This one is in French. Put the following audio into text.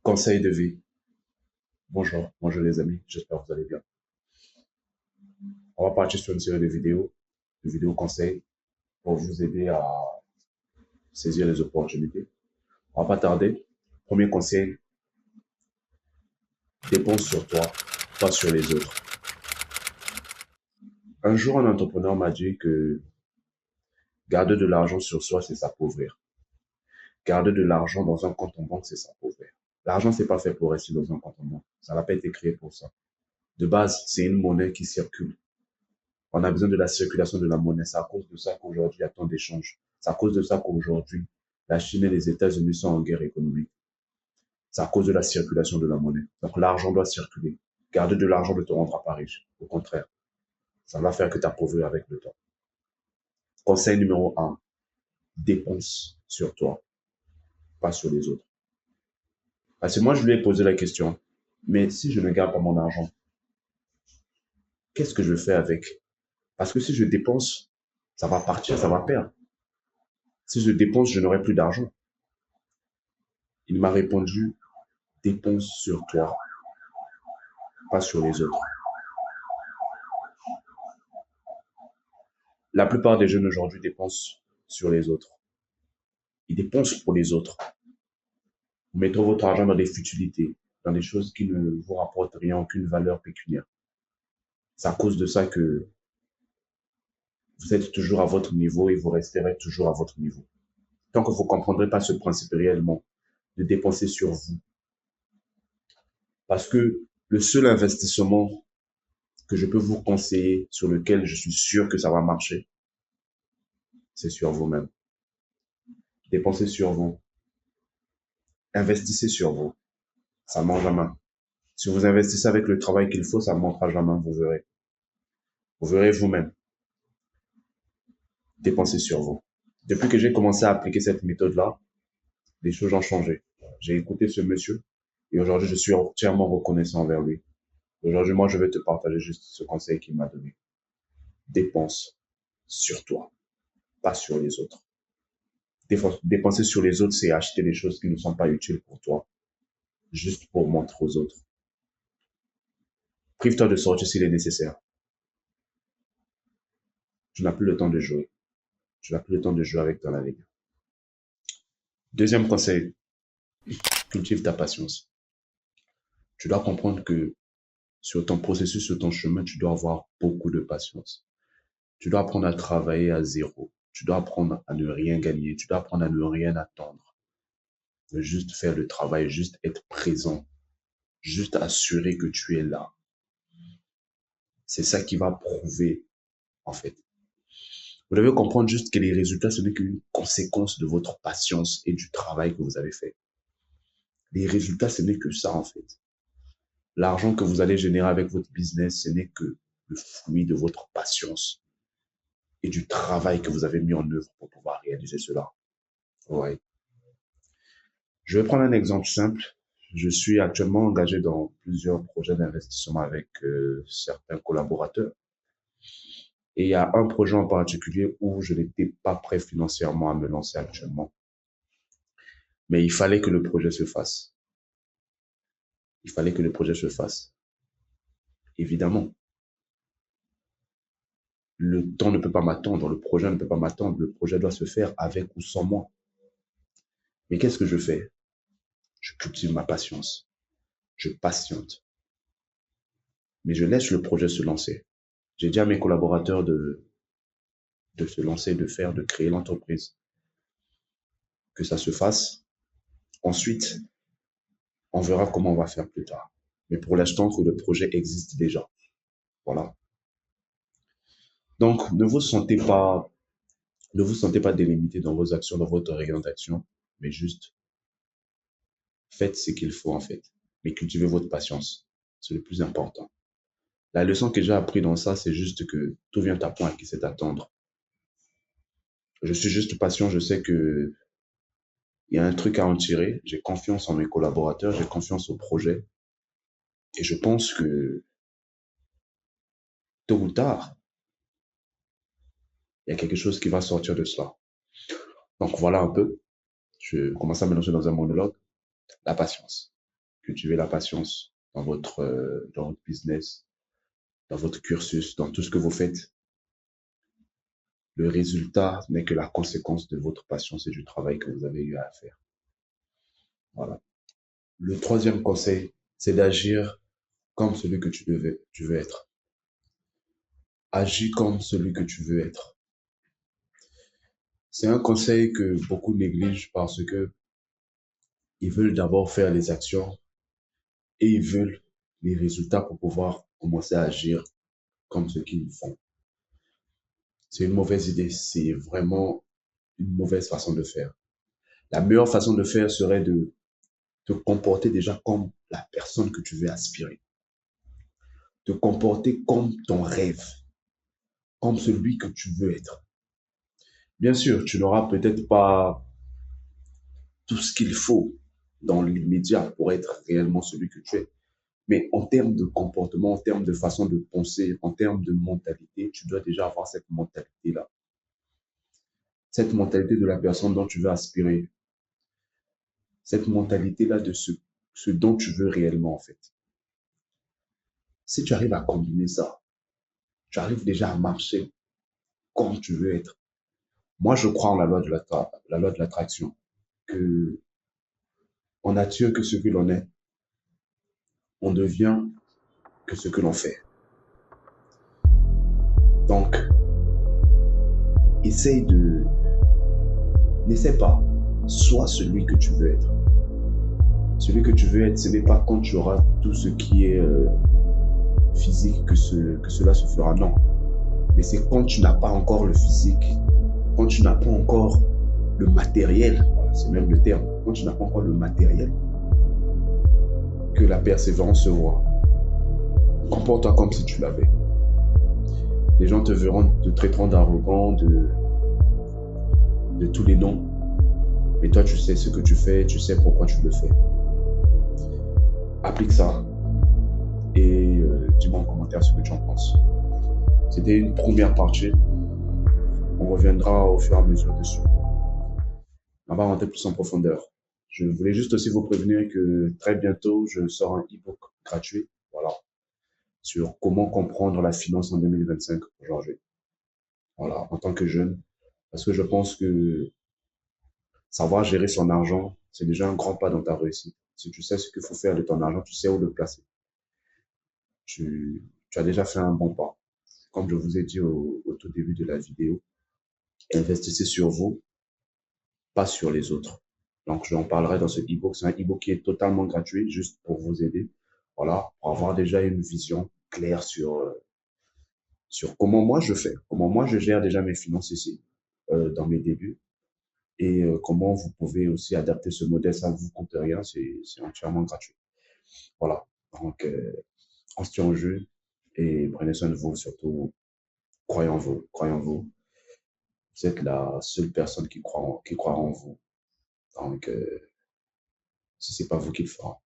Conseil de vie. Bonjour les amis, j'espère que vous allez bien. On va partir sur une série de vidéos conseils pour vous aider à saisir les opportunités. On va pas tarder. Premier conseil, dépense sur toi, pas sur les autres. Un jour, un entrepreneur m'a dit que garder de l'argent sur soi, c'est s'appauvrir. Garder de l'argent dans un compte en banque, c'est s'appauvrir. L'argent, c'est pas fait pour rester dans un compte en banque. Ça n'a pas été créé pour ça. De base, c'est une monnaie qui circule. On a besoin de la circulation de la monnaie. C'est à cause de ça qu'aujourd'hui, il y a tant d'échanges. C'est à cause de ça qu'aujourd'hui, la Chine et les États-Unis sont en guerre économique. C'est à cause de la circulation de la monnaie. Donc, l'argent doit circuler. Garder de l'argent ne te rendra pas riche. Au contraire, ça va faire que tu appauvris avec le temps. Conseil numéro un, dépense sur toi, pas sur les autres. Parce que moi, je lui ai posé la question, mais si je ne garde pas mon argent, qu'est-ce que je fais avec? Parce que si je dépense, ça va partir, ça va perdre. Si je dépense, je n'aurai plus d'argent. Il m'a répondu, dépense sur toi, pas sur les autres. La plupart des jeunes aujourd'hui dépensent sur les autres. Ils dépensent pour les autres. Vous mettez votre argent dans des futilités, dans des choses qui ne vous rapportent rien, aucune valeur pécuniaire. C'est à cause de ça que vous êtes toujours à votre niveau et vous resterez toujours à votre niveau. Tant que vous ne comprendrez pas ce principe réellement de dépenser sur vous. Parce que le seul investissement que je peux vous conseiller, sur lequel je suis sûr que ça va marcher, c'est sur vous-même. Dépensez sur vous. Investissez sur vous. Ça ne mange à main. Si vous investissez avec le travail qu'il faut, ça ne montera jamais, vous verrez. Vous verrez vous-même. Dépensez sur vous. Depuis que j'ai commencé à appliquer cette méthode-là, les choses ont changé. J'ai écouté ce monsieur et aujourd'hui, je suis entièrement reconnaissant envers lui. Aujourd'hui, moi, je vais te partager juste ce conseil qu'il m'a donné. Dépense sur toi, pas sur les autres. Dépenser sur les autres, c'est acheter des choses qui ne sont pas utiles pour toi, juste pour montrer aux autres. Prive-toi de sortir s'il est nécessaire. Tu n'as plus le temps de jouer. Tu n'as plus le temps de jouer avec ton avenir. Deuxième conseil, cultive ta patience. Tu dois comprendre que sur ton processus, sur ton chemin, tu dois avoir beaucoup de patience. Tu dois apprendre à travailler à zéro. Tu dois apprendre à ne rien gagner. Tu dois apprendre à ne rien attendre. De juste faire le travail, juste être présent. Juste assurer que tu es là. C'est ça qui va prouver, en fait. Vous devez comprendre juste que les résultats, ce n'est qu'une conséquence de votre patience et du travail que vous avez fait. Les résultats, ce n'est que ça, en fait. L'argent que vous allez générer avec votre business, ce n'est que le fruit de votre patience et du travail que vous avez mis en œuvre pour pouvoir réaliser cela. Ouais. Je vais prendre un exemple simple. Je suis actuellement engagé dans plusieurs projets d'investissement avec certains collaborateurs. Et il y a un projet en particulier où je n'étais pas prêt financièrement à me lancer actuellement. Mais il fallait que le projet se fasse. Il fallait que le projet se fasse. Évidemment, le temps ne peut pas m'attendre, le projet ne peut pas m'attendre, le projet doit se faire avec ou sans moi. Mais qu'est-ce que je fais? Je cultive ma patience. Je patiente. Mais je laisse le projet se lancer. J'ai dit à mes collaborateurs de se lancer, de faire, de créer l'entreprise. Que ça se fasse. Ensuite, on verra comment on va faire plus tard. Mais pour l'instant, que le projet existe déjà. Voilà. Donc, ne vous sentez pas délimité dans vos actions, dans votre rayon d'action, mais juste faites ce qu'il faut en fait. Mais cultivez votre patience. C'est le plus important. La leçon que j'ai appris dans ça, c'est juste que tout vient à point qui sait attendre. Je suis juste patient, je sais que il y a un truc à en tirer. J'ai confiance en mes collaborateurs, j'ai confiance au projet. Et je pense que tôt ou tard, il y a quelque chose qui va sortir de cela. Donc voilà un peu. Je commence à me lancer dans un monologue. La patience. cultivez la patience dans votre business, dans votre cursus, dans tout ce que vous faites. Le résultat n'est que la conséquence de votre patience et du travail que vous avez eu à faire. Voilà. Le troisième conseil, c'est d'agir comme celui que tu veux être. Agis comme celui que tu veux être. C'est un conseil que beaucoup négligent parce que ils veulent d'abord faire les actions et ils veulent les résultats pour pouvoir commencer à agir comme ce qu'ils font. C'est une mauvaise idée, c'est vraiment une mauvaise façon de faire. La meilleure façon de faire serait de te comporter déjà comme la personne que tu veux aspirer. Te comporter comme ton rêve, comme celui que tu veux être. Bien sûr, tu n'auras peut-être pas tout ce qu'il faut dans l'immédiat pour être réellement celui que tu es. Mais en termes de comportement, en termes de façon de penser, en termes de mentalité, tu dois déjà avoir cette mentalité-là. Cette mentalité de la personne dont tu veux aspirer. Cette mentalité-là de ce dont tu veux réellement, en fait. Si tu arrives à combiner ça, tu arrives déjà à marcher comme tu veux être. Moi, je crois en la loi de l'attraction, que on attire que ce que l'on est, on devient que ce que l'on fait. Donc, essaye de, n'essaie pas, sois celui que tu veux être. Celui que tu veux être, ce n'est pas quand tu auras tout ce qui est physique que cela se fera, non. Mais c'est quand tu n'as pas encore le physique, quand tu n'as pas encore le matériel, voilà, c'est même le terme, quand tu n'as pas encore le matériel, que la persévérance se voit. Comporte-toi comme si tu l'avais. Les gens te verront, te traiteront d'arrogant, de tous les noms. Mais toi, tu sais ce que tu fais, tu sais pourquoi tu le fais. Applique ça et dis-moi en commentaire ce que tu en penses. C'était une première partie. On reviendra au fur et à mesure dessus. On va rentrer plus en profondeur. Je voulais juste aussi vous prévenir que très bientôt, je sors un e-book gratuit, voilà, sur comment comprendre la finance en 2025 aujourd'hui. Voilà, en tant que jeune, parce que je pense que savoir gérer son argent, c'est déjà un grand pas dans ta réussite. Si tu sais ce qu'il faut faire de ton argent, tu sais où le placer. Tu as déjà fait un bon pas. Comme je vous ai dit au tout début de la vidéo, investissez sur vous, pas sur les autres. Donc, j'en parlerai dans ce e-book. C'est un e-book qui est totalement gratuit, juste pour vous aider. Voilà, pour avoir déjà une vision claire sur comment moi je fais, comment moi je gère déjà mes finances ici, dans mes débuts. Et comment vous pouvez aussi adapter ce modèle, ça ne vous coûte rien, c'est entièrement gratuit. Voilà, donc on se tient au jeu et prenez soin de vous, surtout croyez en vous, croyez en vous. Vous êtes la seule personne qui croit en vous. Donc, si c'est pas vous qui le fera,